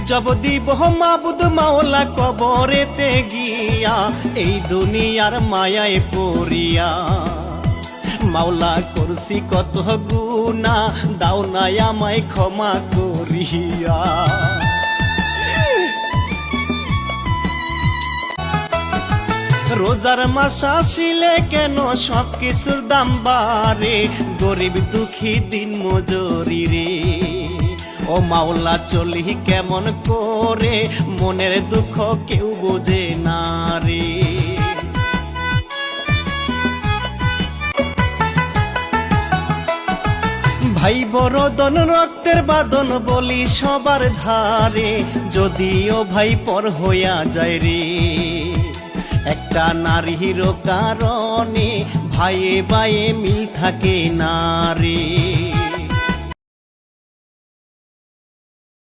Job দিব মাবুদ মাওলা কবরেতে গিয়া, এই দুনিয়ার মায়ায় পড়িয়া। মাওলা করছি কত গুনাহ, দাও না আমায় ক্ষমা করিয়া। রোজার মাস আসিলে কেন সব কিছুর দাম বাড়ে, গরিব দুঃখী দিন মজুরি রে। ও মাওলা চলি কেমন করে, মনের দুঃখ কেউ বোঝে না রে। ভাই বড়দন রক্তের বাদন বলি সবার ধারে, যদিও ভাই পর হইয়া যায় রে। একটা নারীর কারণে ভাইয়ে ভাইয়ে মিল থাকে না রে।